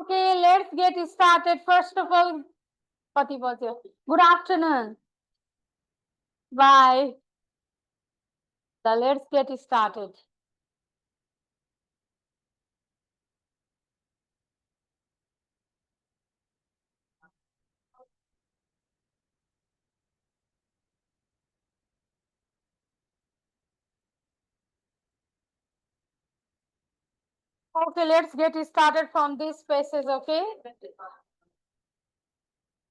Okay, let's get started. First of all, Pati Pati, good afternoon. Bye. So let's get started. Okay, let's get started from these spaces, okay?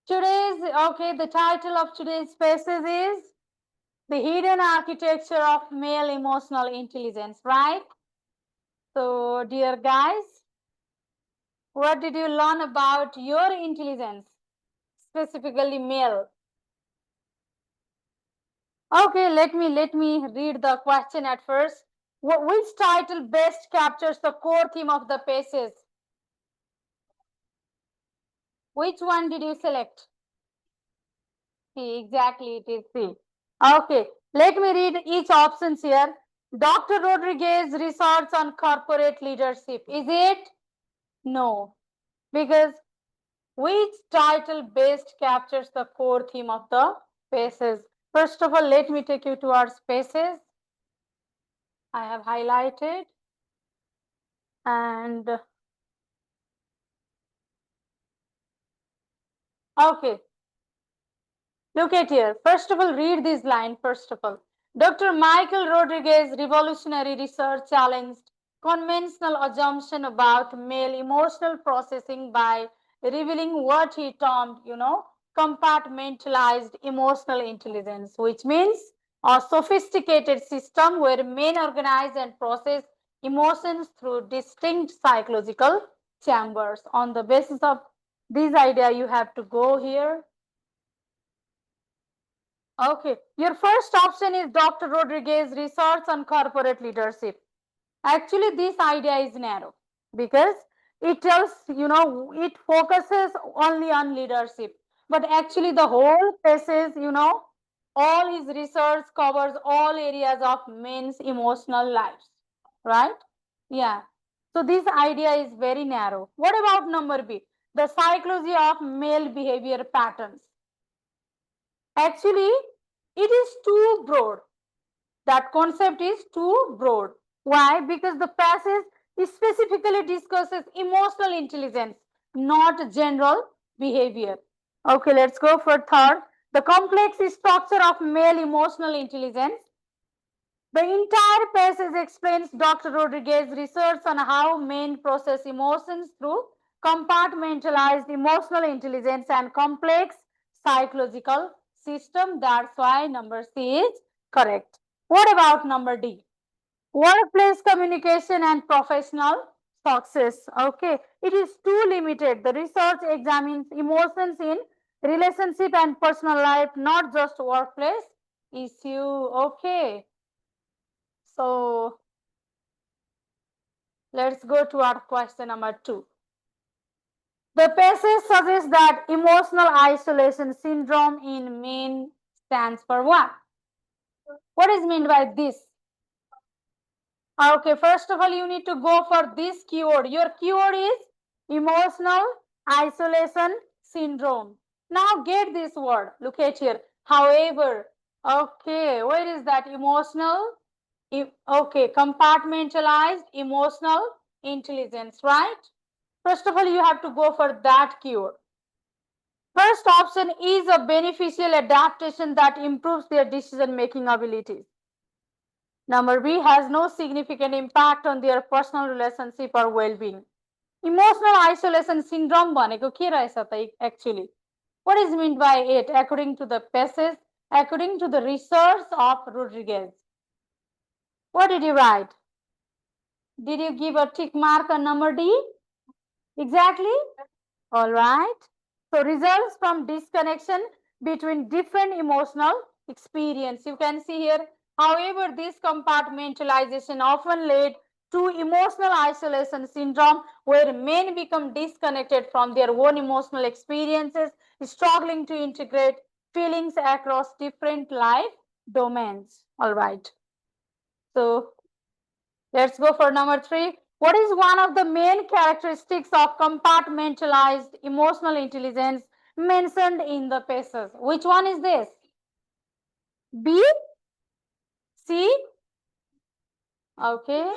The title of today's spaces is The Hidden Architecture of Male Emotional Intelligence, right? So, dear guys, what did you learn about your intelligence, specifically male? Okay, let me read the question at first. Which title best captures the core theme of the pages? Which one did you select? C, exactly, it is C. Okay, let me read each options here. Dr. Rodriguez research on corporate leadership. Is it? No. Because which title best captures the core theme of the pages? First of all, let me take you to our spaces. I have highlighted and okay. Look at here. First of all, read this line. First of all, Dr. Michael Rodriguez revolutionary research challenged conventional assumption about male emotional processing by revealing what he termed, compartmentalized emotional intelligence, which means a sophisticated system where men organize and process emotions through distinct psychological chambers. On the basis of this idea, you have to go here. Okay, your first option is Dr. Rodriguez research on corporate leadership. Actually, this idea is narrow because it tells, it focuses only on leadership. But actually, the whole faces, all his research covers all areas of men's emotional lives, right? Yeah. So, this idea is very narrow. What about number B? The psychology of male behavior patterns. Actually, it is too broad. That concept is too broad. Why? Because the passage specifically discusses emotional intelligence, not general behavior. Okay, let's go for third. The complex structure of male emotional intelligence. The entire passage explains Dr. Rodriguez's research on how men process emotions through compartmentalized emotional intelligence and complex psychological system. That's why number C is correct. What about number D? Workplace communication and professional success. Okay, it is too limited. The research examines emotions in relationship and personal life, not just workplace issue. Okay, so let's go to our question number 2. The passage suggests that emotional isolation syndrome in men stands for what? What is meant by this? Okay, first of all, you need to go for this keyword. Your keyword is emotional isolation syndrome. Now get this word. Look at here. However, okay, where is that emotional? Okay, compartmentalized emotional intelligence, right? First of all, you have to go for that keyword. First option is a beneficial adaptation that improves their decision making abilities. Number B has no significant impact on their personal relationship or well-being. Emotional isolation syndrome भनेको के रहेछ त actually? What is meant by it according to the passage, according to the research of Rodriguez? What did you write? Did you give a tick mark on number D? Exactly? All right. So results from disconnection between different emotional experience. You can see here, however, this compartmentalization often led to emotional isolation syndrome where men become disconnected from their own emotional experiences, struggling to integrate feelings across different life domains. All right. So let's go for number 3. What is one of the main characteristics of compartmentalized emotional intelligence mentioned in the PACES? Which one is this? B? C? Okay.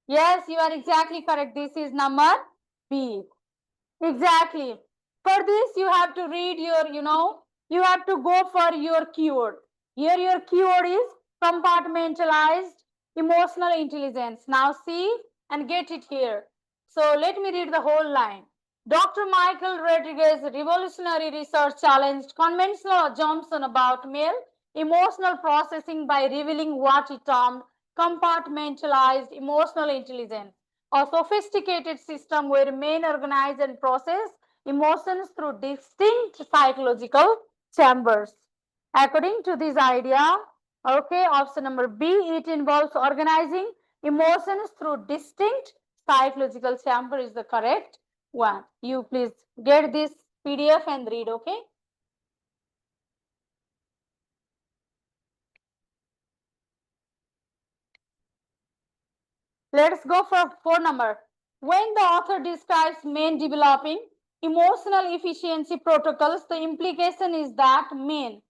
Yes, you are exactly correct. This is number B. Exactly. For this, you have to read your, you have to go for your keyword. Here, your keyword is compartmentalized emotional intelligence. Now, see and get it here. So, let me read the whole line. Dr. Michael Rodriguez revolutionary research challenged conventional assumption about male emotional processing by revealing what he termed compartmentalized emotional intelligence, a sophisticated system where men organize and process emotions through distinct psychological chambers. According to this idea, okay, option number B, it involves organizing emotions through distinct psychological chamber is the correct one. You please get this PDF and read, okay? Let's go for 4 number. When the author describes men developing emotional efficiency protocols, the implication is that men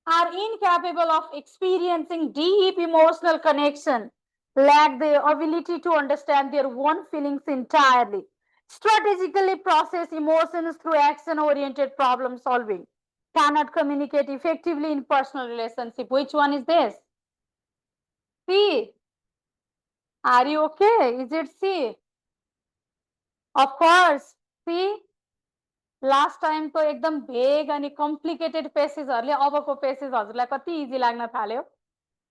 are incapable of experiencing deep emotional connection, lack the ability to understand their own feelings entirely, strategically process emotions through action-oriented problem solving, cannot communicate effectively in personal relationship. Which one is this? C. Are you okay? Is it C? Of course. See, last time तो एकदम vague अनि complicated पेसेसहरूले अबको पेसेसहरूलाई कति easy लाग्न थाल्यो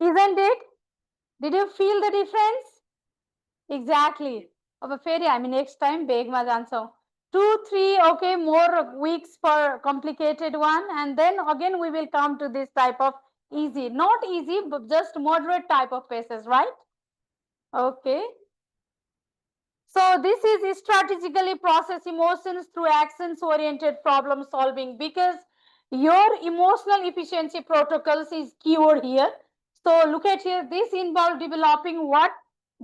isn't it did you feel the difference exactly अब फेरि हामी नेक्स्ट टाइम भेगमा जान्छौँ 2-3 okay more weeks for complicated one and then again we will come to this type of easy not easy but just moderate type of paces right okay. So this is strategically process emotions through actions oriented problem solving because your emotional efficiency protocols is keyword here. So look at here, this involves developing what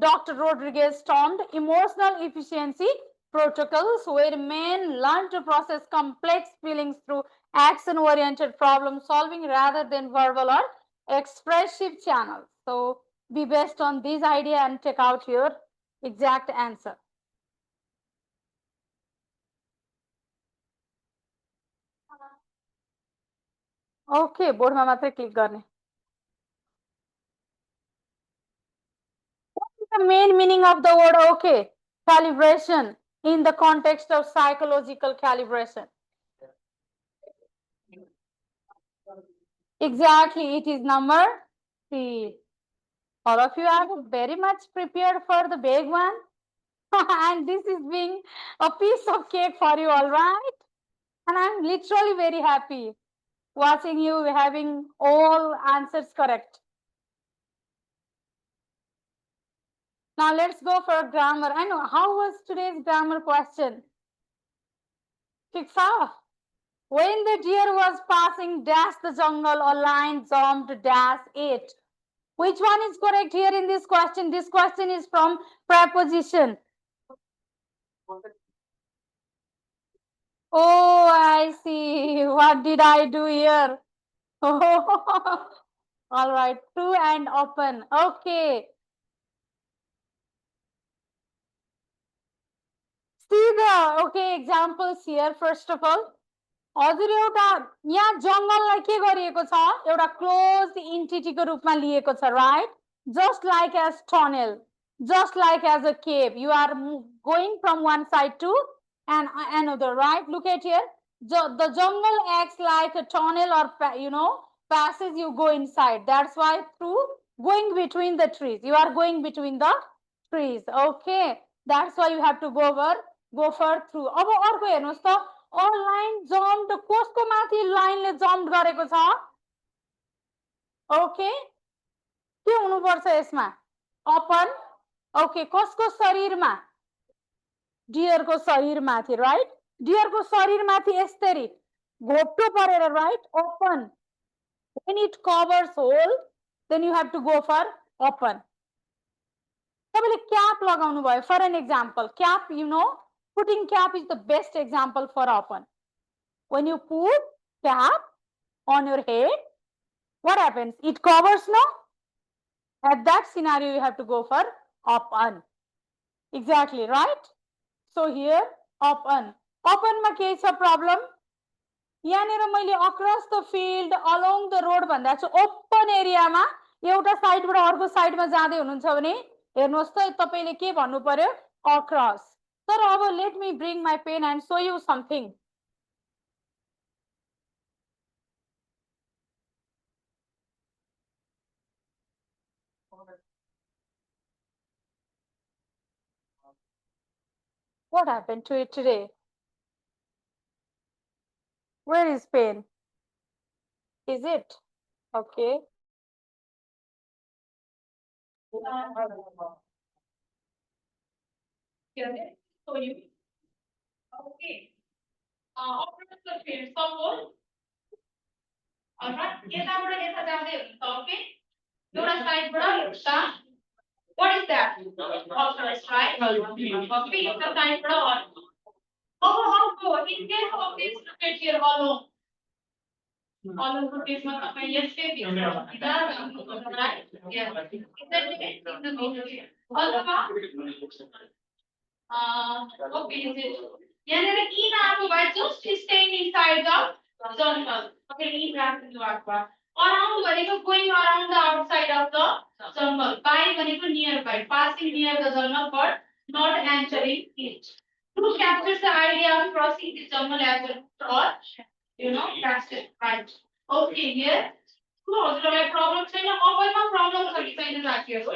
Dr. Rodriguez termed emotional efficiency protocols where men learn to process complex feelings through action oriented problem solving rather than verbal or expressive channels. So be based on this idea and take out your exact answer. Okay, बोर्डमा मात्रै click गर्ने. What is the main meaning of the word okay? Calibration in the context of psychological calibration. Exactly, it is number 3. All of you are very much prepared for the big one. And this is being a piece of cake for you, all right? And I'm literally very happy watching you having all answers correct. Now let's go for grammar. I know, how was today's grammar question? Fixa. When the deer was passing dash the jungle, a lion jumped dash it. Which one is correct here in this question? This question is from preposition. Oh, I see. What did I do here? Oh, all right. True and open. Okay. See the okay examples here first of all. हजुर एउटा यहाँ जंगललाई के गरिएको छ एउटा close इन्टिटीको रूपमा लिएको छ right just like as tunnel just like as a cave you are going from one side to another right look at here the jungle acts like a tunnel or passes you go inside that's why through going between the trees you are going between the trees okay that's why you have to go for through अब अर्को हेर्नुस् त line jump कसको माथि लाइनले jump गरेको छ okay के हुनुपर्छ यसमा अपन ओके कसको शरीरमा डियरको शरीरमाथि राइट डियरको शरीरमाथि यसरी घोप्टो परेर right open When it covers whole, then you have to go for open. Cap लगाउनु भयो. For an example, cap, putting cap is the best example for open. When you put cap on your head, what happens? It covers, no? At that scenario, you have to go for open. Exactly, right? So here, open. Open ma के छ problem? यहाँनिर मैले across the field, along the road भन्दा चाहिँ open area मा एउटा साइडबाट अर्को साइडमा जाँदै हुनुहुन्छ भने हेर्नुहोस् त तपाईले के भन्नु पर्यो across. तर अब let me bring my pen and show you something. What happened to it today? Where is pen? Is it? Okay. So you okay. Operator the field suppose. Alright. यताबाट यता जाँदै हुन्छ okay. एउटा साइडबाट एउटा what is that? Operator, right? Okay, एउटा साइडबाट अर्को. How in case of this look at here alone. Alone rotation मा तपाईं यसै भित्र right? Yeah. Is that in the middle? अथवा okay, is it? यहाँनिर in आएको भए just staying inside the jungle. Okay, in राख्नु भएको. Around भनेको going around the outside of the jungle. By भनेको nearby, passing near the jungle but not entering it. To capture the idea of crossing the jungle as or that's it, right? Okay, here. No, so my problem छैन. अबमा problem छ कि छैन राखिएको.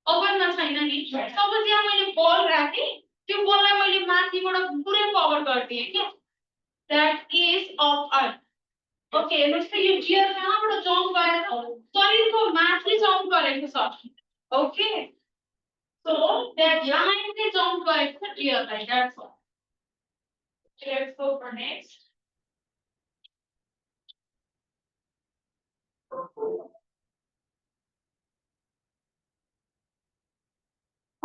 ओभरमा छैन नि suppose यहाँ मैले बल राखे त्यो बललाई मैले माथिबाट पुरै कभर गर्दिए के that is of earth okay हेर्नुस् त यो डियर कहाँबाट जम्प गरेर शरीरको माथि जम्प गरेको छ ओके सो दैट लाइनले जम्प गरेको छ डियरलाई that's all let's go for next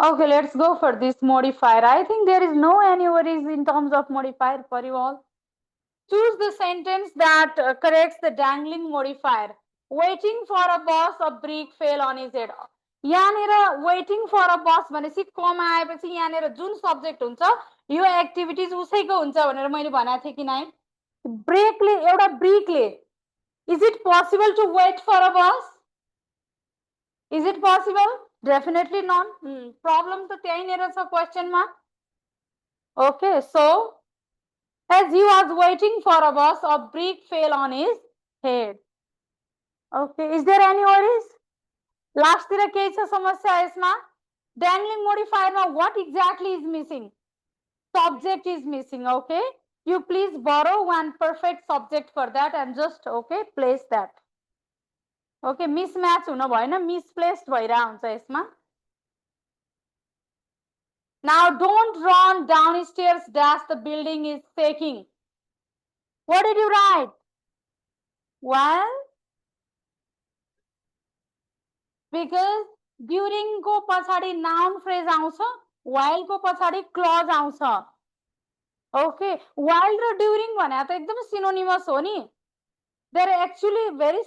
Okay, let's go for this modifier. I think there is no any worries in terms of modifier for you all. Choose the sentence that corrects the dangling modifier. Waiting for a bus, a brick fell on his head. यहाँनिर waiting for a bus भनेपछि कमा आएपछि यहाँनिर जुन subject हुन्छ यो activities उसैको हुन्छ भनेर मैले भनेको थिएँ कि नाइ ब्रेकले एउटा ब्रिकले is it possible to wait for a bus? Is it possible? Definitely not. Problem to त्यहीँनिर छ question मा. Okay, so as he was waiting for a bus, a brick fell on his head. Okay, is there any worries? Last तिर केही छ समस्या यसमा? Dangling modifier मा what exactly is missing? Subject is missing, okay? You please borrow one perfect subject for that and just okay place that. Okay, mismatch हुन भएन misplaced भइरा हुन्छ यसमा. Now don't run downstairs dash the building is shaking. What did you write? Well, because during को पछाडी noun phrase आउँछ while को पछाडी clause आउँछ. Okay, while र during भने त एकदम synonymous हो नि. They are actually very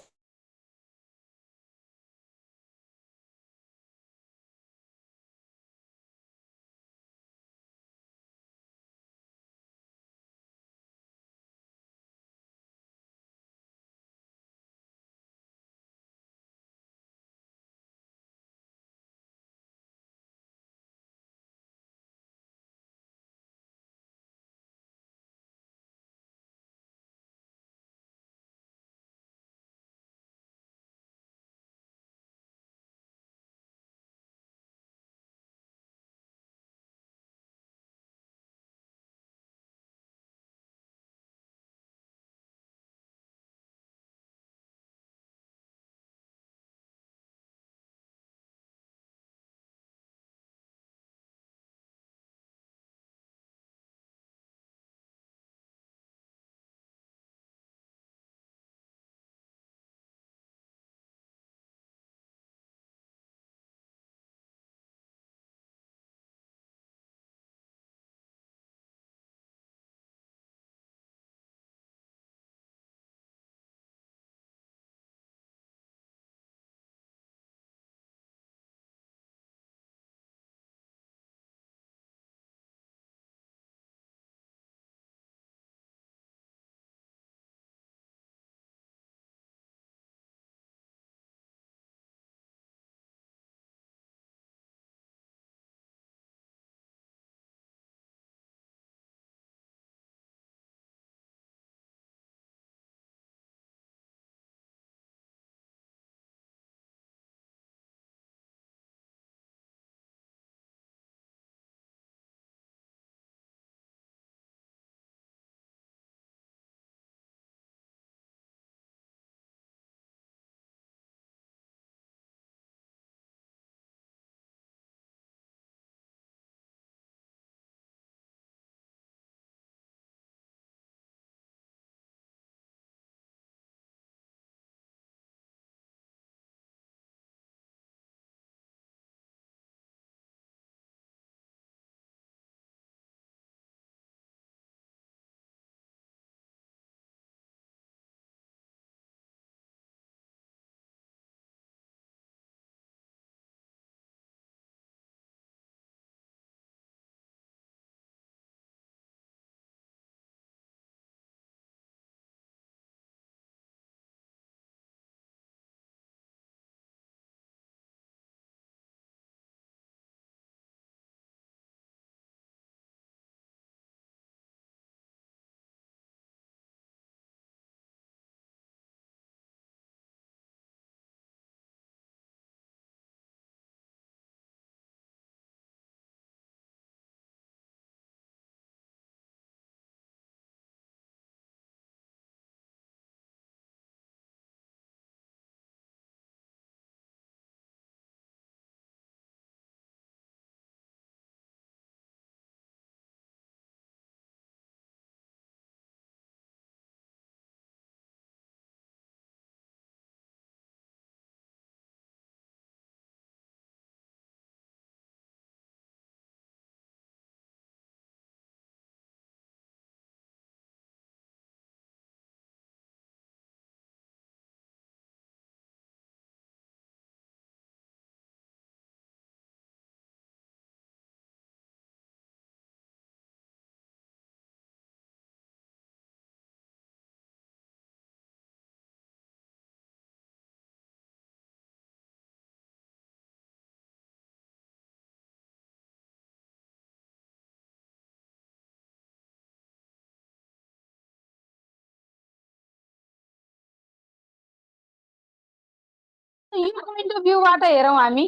यो पोइन्ट अफ भ्यूबाट हेरौँ हामी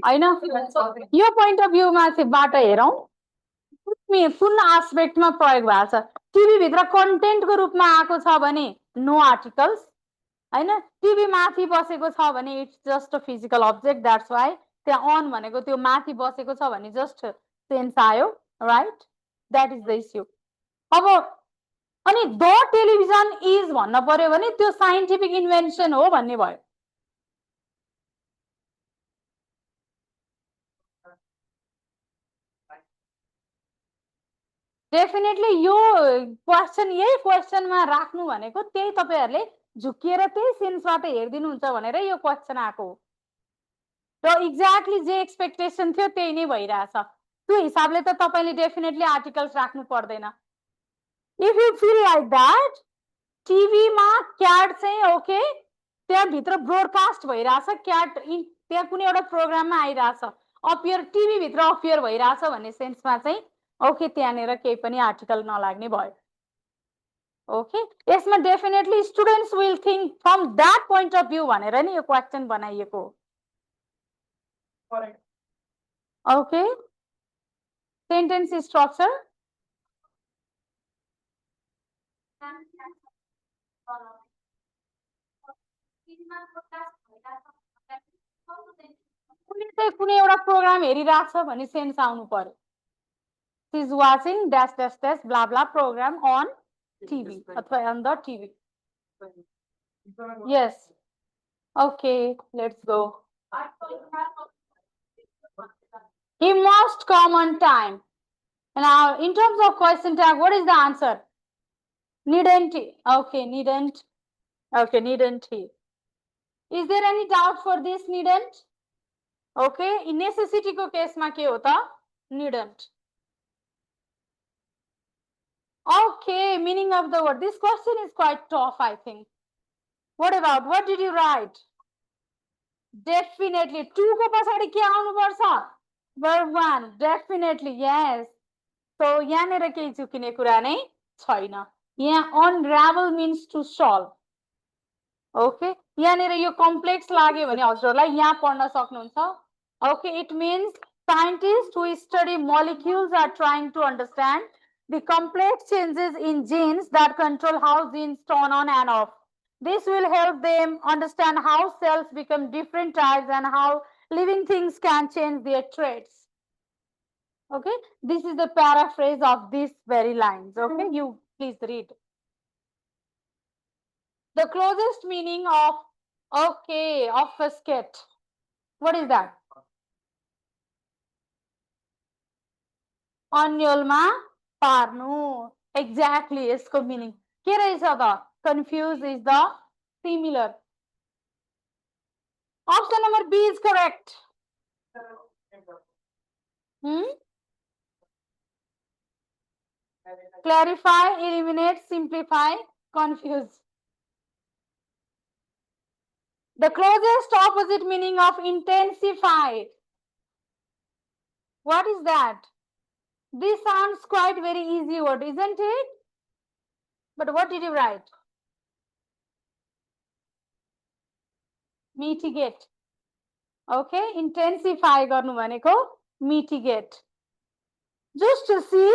हैन यो पोइन्ट अफ भ्यूबाट हेरौँ कुन आस्पेक्टमा प्रयोग भएको छ टिभी भित्र कन्टेन्टको रूपमा आएको छ भने नो आर्टिकल्स हैन टिभी माथि बसेको छ भने it's just a physical object that's why त्यहाँ अन भनेको त्यो माथि बसेको छ भने जस्ट सेन्स आयो right that is the issue अब अनि द टेलिभिजन इज भन्न पर्यो भने त्यो साइन्टिफिक इन्भेन्सन हो भन्ने भयो डेफिनेटली यो क्वेसन यही क्वेसनमा राख्नु भनेको त्यही तपाईहरुले झुकिएर त्यही सेन्सबाट हेर्दिनुहुन्छ भनेर यो क्वेसन आएको र एक्ज्याक्टली जे एक्सपेक्टेसन थियो त्यही नै भइरहेछ त्यो हिसाबले त तपाईले डेफिनेटली आर्टिकल्स राख्नु पर्दैन if you feel like that टिभीमा क्याट चाहिँ ओके त्यहाँ भित्र ब्रोडकास्ट भइरहेछ क्याट त्यहाँ कुनै एउटा प्रोग्राममा आइरहेछ अपियर टिभी भित्र अपियर भइरहेछ भन्ने सेन्समा चाहिँ ओके त्यहाँनेर केही पनि आर्टिकल नलाग्ने भयो ओके यसमा definitely students will think from that point of view भनेर नि यो क्वेसन बनाइएको ओके सेन्टेन्स स्ट्रक्चर कुनै एउटा प्रोग्राम हेरिरहेछ भने सेन्स आउनु पर्यो She is watching dash dash dash blah blah program on TV अथवा on the TV. Yes. Okay, let's go. He must come on time. Now, in terms of question tag, what is the answer? Needn't he? Okay, needn't. Okay, needn't he? Is there any doubt for this needn't? Okay, in necessity को case मा के होता? Needn't. Okay, meaning of the word. This question is quite tough, I think. What about, what did you write? Definitely. 2 को पछाडि के आउनु पर्छ? Verb 1. Definitely, yes. So, यहाँनेर केही चुकिने कुरा नै छैन. यहाँ unravel means to solve. Okay. यहाँनेर यो complex लाग्यो भने हजुरलाई यहाँ पढ्न सक्नुहुन्छ. Okay, it means scientists who study molecules are trying to understand the complex changes in genes that control how genes turn on and off. This will help them understand how cells become different types and how living things can change their traits. Okay, this is the paraphrase of these very lines. Okay, you please read. The closest meaning of, okay, obfuscate. What is that? अन्यलमा पार्नु exactly यसको meaning के रहेछ त confuse is the similar option number B is correct clarify eliminate simplify confuse the closest opposite meaning of intensify what is that this sounds quite very easy word isn't it but what did you write mitigate okay intensify गर्नु भनेको mitigate just to see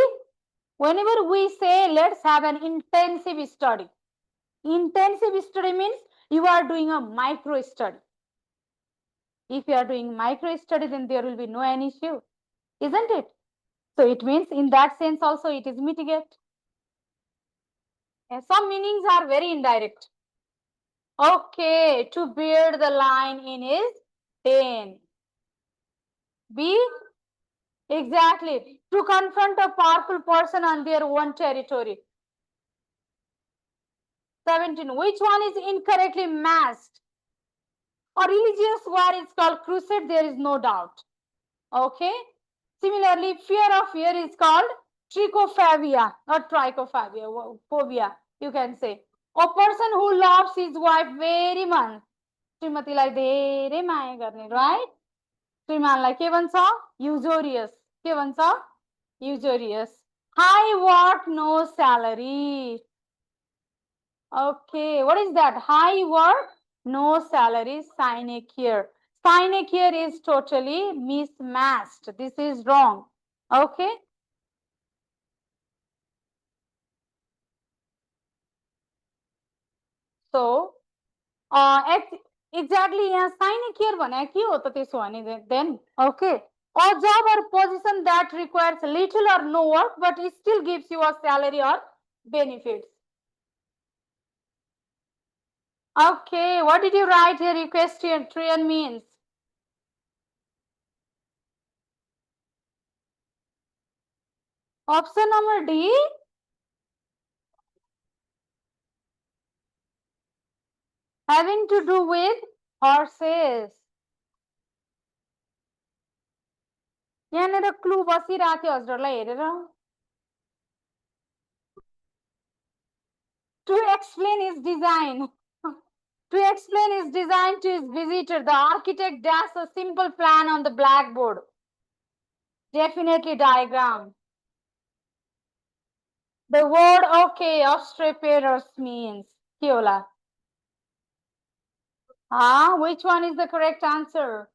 whenever we say let's have an intensive study means you are doing a micro study if you are doing micro study then there will be no any issue isn't it so it means in that sense also it is mitigate and some meanings are very indirect okay to bear the line in his pain B exactly to confront a powerful person on their own territory 17 which one is incorrectly masked a religious war is called crusade there is no doubt okay similarly fear of fear is called trichophobia or trichophobia you can say a person who loves his wife very much श्रीमतीलाई धेरै माया गर्ने right श्रीमानलाई के भन्छ usurious के भन्छ usurious high work no salary okay what is that high work No salary, sign a here. Sign a here is totally mismatched. This is wrong. Okay. So, exactly यहाँ sign a here भने के हो त त्यसो भने then okay. A job or position that requires little or no work but it still gives you a salary or benefits. Okay, what did you write here? Equestrian means option number D. Having to do with horses. यहाँनिर clue बसिरहेको थियो हजुरलाई हेरेर. To explain his design. To explain his design to his visitor, the architect dashed a simple plan on the blackboard. Definitely diagram. The word okay, obstreperous means Kiola. Which one is the correct answer?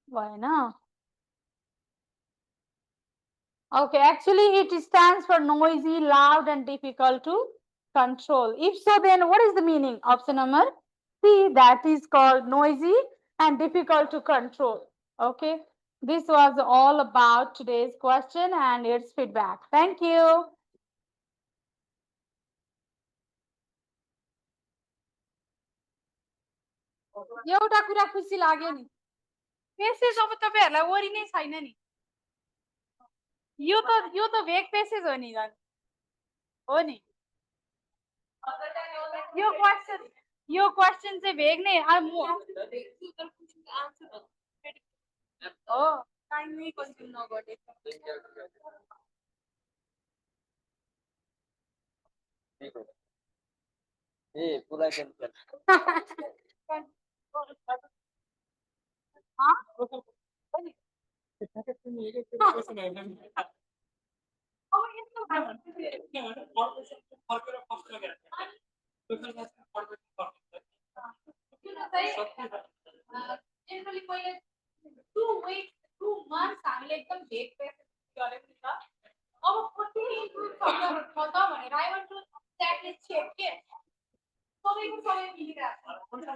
Why not? Okay, actually it stands for noisy, loud and difficult to control. If so, then what is the meaning? Option number C, that is called noisy and difficult to control. Okay, this was all about today's question and its feedback. Thank you. एउटा कुरा खुसी लाग्यो नि passage अब तपाईहरुलाई वरि नै छैन नि यो त भेग पेसेज हो नि झन् हो नि यो क्वेशन चाहिँ भेग नै हो टाइम नै कन्ज्युम नगर्दै ए पुरा जनरली पहिले 2 months हामीले एकदम भेग पेसेज गरेको नि त अब कति इम्प्रुभ छ त भनेर I want to exactly check के सबैको सबै मिलिरहेको छ